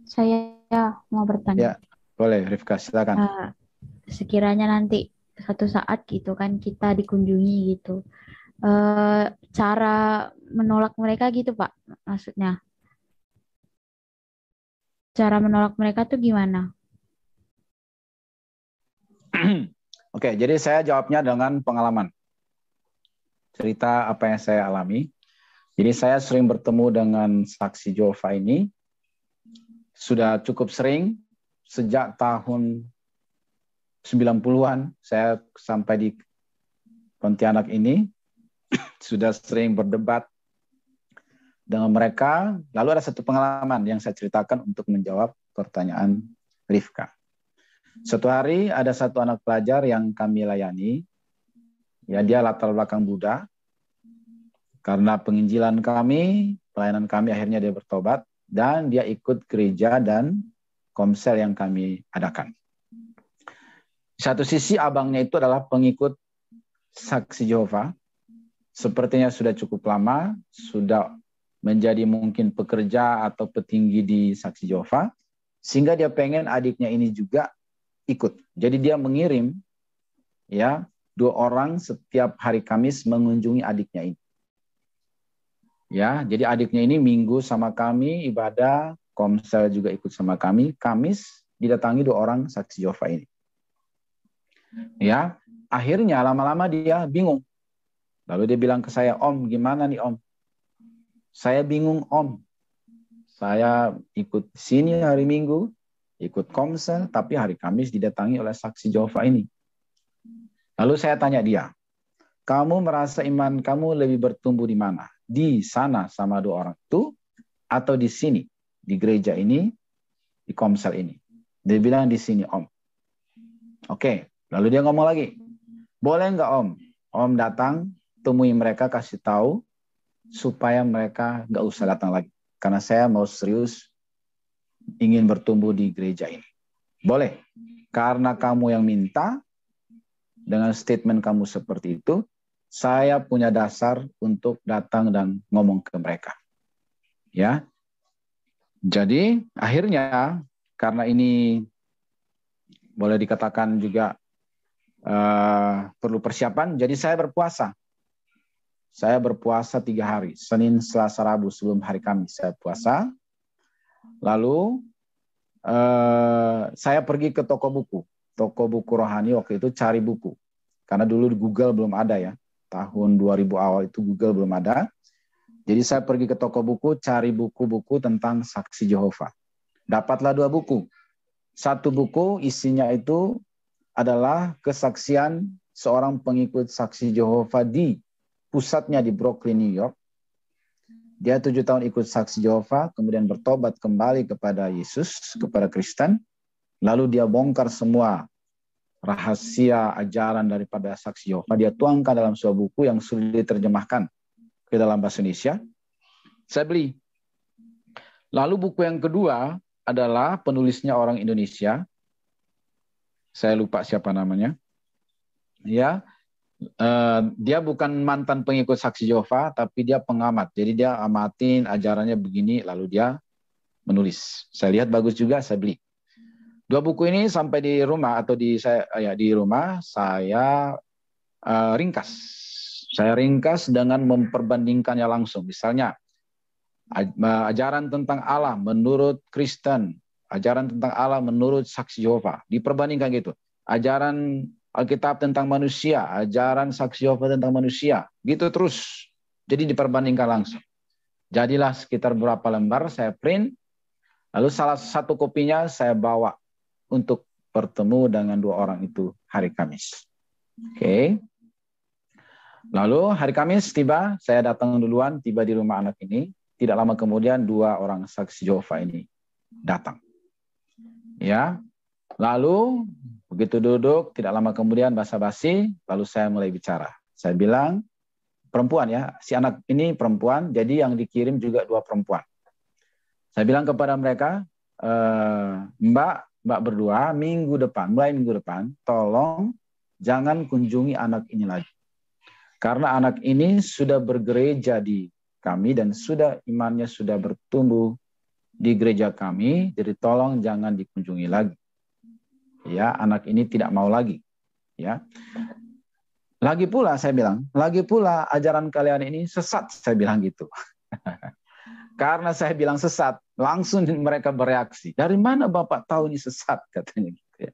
Saya mau bertanya. Ya, boleh Rifka, silakan. Eh, Sekiranya nanti satu saat gitu kan kita dikunjungi gitu. Eh, Cara menolak mereka gitu, Pak. Maksudnya, cara menolak mereka tuh gimana? Oke, jadi saya jawabnya dengan pengalaman. Cerita apa yang saya alami. Jadi saya sering bertemu dengan saksi Jehova ini, sudah cukup sering, sejak tahun 90-an saya sampai di Pontianak ini, sudah sering berdebat dengan mereka. Lalu ada satu pengalaman yang saya ceritakan untuk menjawab pertanyaan Rifka. Suatu hari ada satu anak pelajar yang kami layani, ya dia latar belakang Buddha. Karena penginjilan kami, pelayanan kami, akhirnya dia bertobat dan dia ikut gereja dan komsel yang kami adakan. Satu sisi abangnya itu adalah pengikut saksi Jehova, sepertinya sudah cukup lama, sudah menjadi mungkin pekerja atau petinggi di saksi Jehova, sehingga dia pengen adiknya ini juga ikut. Jadi dia mengirim ya 2 orang setiap hari Kamis mengunjungi adiknya ini. Ya, jadi adiknya ini minggu sama kami ibadah, komsel juga ikut sama kami. Kamis didatangi 2 orang saksi Jehova ini. Ya, akhirnya lama-lama dia bingung. Lalu dia bilang ke saya, Om, gimana nih Om? Saya bingung Om. Saya ikut sini hari Minggu, ikut komsel, tapi hari Kamis didatangi oleh saksi Jehova ini. Lalu saya tanya dia, kamu merasa iman kamu lebih bertumbuh di mana? Di sana sama 2 orang itu, atau di sini, di gereja ini, di komsel ini? Dia bilang di sini Om. Oke, lalu dia ngomong lagi, boleh nggak Om? Om datang, temui mereka, kasih tahu, supaya mereka nggak usah datang lagi. Karena saya mau serius ingin bertumbuh di gereja ini. Boleh, karena kamu yang minta, dengan statement kamu seperti itu, saya punya dasar untuk datang dan ngomong ke mereka. Ya, jadi akhirnya karena ini boleh dikatakan juga perlu persiapan, jadi saya berpuasa. Saya berpuasa 3 hari, Senin, Selasa, Rabu sebelum hari Kamis saya puasa. Lalu saya pergi ke toko buku rohani waktu itu cari buku. Karena dulu di Google belum ada ya, tahun 2000 awal itu Google belum ada. Jadi saya pergi ke toko buku, cari buku-buku tentang saksi Jehova. Dapatlah 2 buku. Satu buku isinya itu adalah kesaksian seorang pengikut saksi Jehova di pusatnya di Brooklyn, New York. Dia 7 tahun ikut saksi Jehova, kemudian bertobat kembali kepada Yesus, kepada Kristen. Lalu dia bongkar semua rahasia ajaran daripada saksi Yehova. Dia tuangkan dalam sebuah buku yang sudah diterjemahkan ke dalam bahasa Indonesia. Saya beli. Lalu buku yang kedua adalah penulisnya orang Indonesia. Saya lupa siapa namanya. Ya, dia bukan mantan pengikut saksi Yehova, tapi dia pengamat. Jadi dia amatin ajarannya begini, lalu dia menulis. Saya lihat bagus juga, saya beli. 2 buku ini sampai di rumah atau di rumah saya ringkas. Saya ringkas dengan memperbandingkannya langsung. Misalnya, ajaran tentang Allah menurut Kristen, ajaran tentang Allah menurut saksi Yehova. Diperbandingkan gitu. Ajaran Alkitab tentang manusia, ajaran saksi Yehova tentang manusia. Gitu terus. Jadi diperbandingkan langsung. Jadilah sekitar berapa lembar saya print, lalu salah satu kopinya saya bawa untuk bertemu dengan 2 orang itu hari Kamis. Oke. Lalu hari Kamis tiba, saya datang duluan, tiba di rumah anak ini. Tidak lama kemudian 2 orang saksi Jehova ini datang. Ya, lalu begitu duduk, tidak lama kemudian basa-basi, lalu saya mulai bicara. Saya bilang, perempuan ya, si anak ini perempuan, jadi yang dikirim juga 2 perempuan. Saya bilang kepada mereka, Mbak berdua, mulai minggu depan, tolong jangan kunjungi anak ini lagi. Karena anak ini sudah bergereja di kami dan sudah imannya sudah bertumbuh di gereja kami, jadi tolong jangan dikunjungi lagi. Ya, anak ini tidak mau lagi. Ya. Lagi pula saya bilang, lagi pula ajaran kalian ini sesat, saya bilang gitu. Karena saya bilang sesat, langsung mereka bereaksi. Dari mana Bapak tahu ini sesat, katanya gitu ya.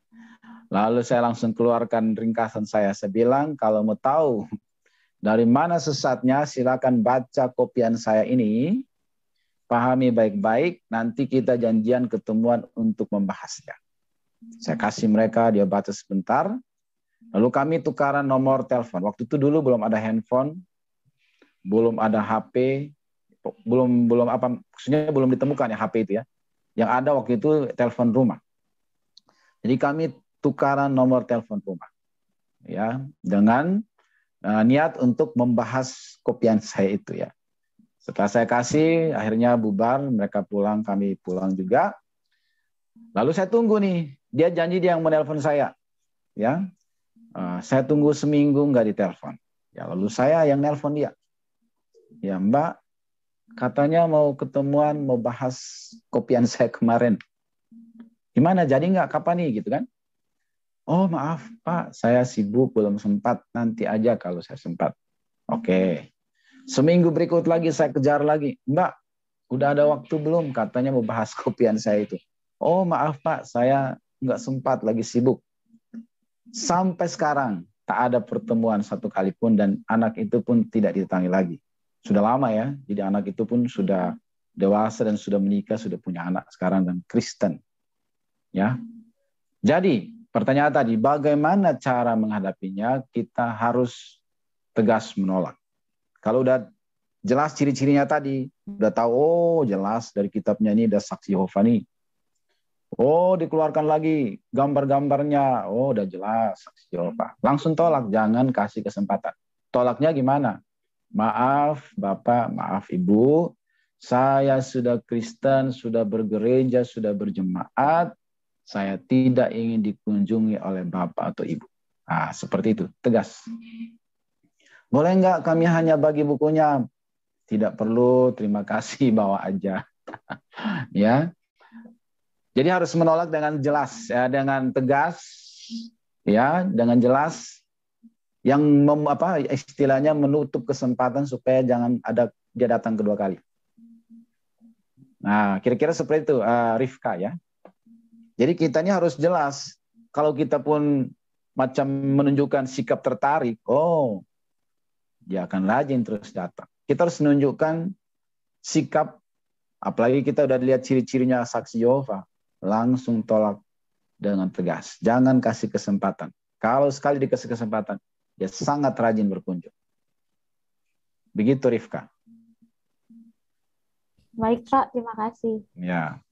Lalu saya langsung keluarkan ringkasan saya bilang, kalau mau tahu dari mana sesatnya, silakan baca kopian saya ini, pahami baik-baik, nanti kita janjian ketemuan untuk membahasnya. Saya kasih mereka, dia baca sebentar, lalu kami tukaran nomor telepon. Waktu itu dulu belum ada handphone, belum ada HP, belum apa, maksudnya belum ditemukan ya HP itu ya. Yang ada waktu itu telepon rumah. Jadi kami tukaran nomor telepon rumah, ya, dengan niat untuk membahas kopian saya itu ya. Setelah saya kasih, akhirnya bubar, mereka pulang, kami pulang juga. Lalu saya tunggu nih, dia janji dia yang menelpon saya, ya. Saya tunggu seminggu nggak ditelepon. Ya, lalu saya yang nelpon dia. Ya Mbak, katanya mau ketemuan, mau bahas kopian saya kemarin. Gimana, jadi nggak, kapan nih gitu kan? Oh maaf Pak, saya sibuk, belum sempat, nanti aja kalau saya sempat. Oke. Seminggu berikut lagi saya kejar lagi. Mbak, udah ada waktu belum? Katanya mau bahas kopian saya itu. Oh maaf Pak, saya nggak sempat, lagi sibuk. Sampai sekarang tak ada pertemuan satu kali pun, dan anak itu pun tidak didatangi lagi. Sudah lama ya, jadi anak itu pun sudah dewasa dan sudah menikah, sudah punya anak sekarang dan Kristen. Ya. Jadi pertanyaan tadi, bagaimana cara menghadapinya? Kita harus tegas menolak. Kalau udah jelas ciri-cirinya tadi, udah tahu, oh jelas dari kitabnya ini ada saksi Yehova nih. Oh, dikeluarkan lagi gambar-gambarnya. Oh, udah jelas saksi Yehova. Langsung tolak, jangan kasih kesempatan. Tolaknya gimana? Maaf Bapak, maaf Ibu, saya sudah Kristen, sudah bergereja, sudah berjemaat, saya tidak ingin dikunjungi oleh Bapak atau Ibu. Nah, seperti itu, tegas. Boleh nggak kami hanya bagi bukunya? Tidak perlu, terima kasih, bawa aja. Ya. Jadi harus menolak dengan jelas, ya, dengan tegas, ya, dengan jelas, yang istilahnya menutup kesempatan supaya jangan ada dia datang kedua kali. Nah, kira-kira seperti itu, Rifka ya. Jadi kita ini harus jelas. Kalau kita pun macam menunjukkan sikap tertarik, oh, dia akan rajin terus datang. Kita harus menunjukkan sikap, apalagi kita udah lihat ciri-cirinya saksi Yehova, langsung tolak dengan tegas. Jangan kasih kesempatan. Kalau sekali dikasih kesempatan, dia sangat rajin berkunjung. Begitu Rifka. Baik Pak, terima kasih. Ya.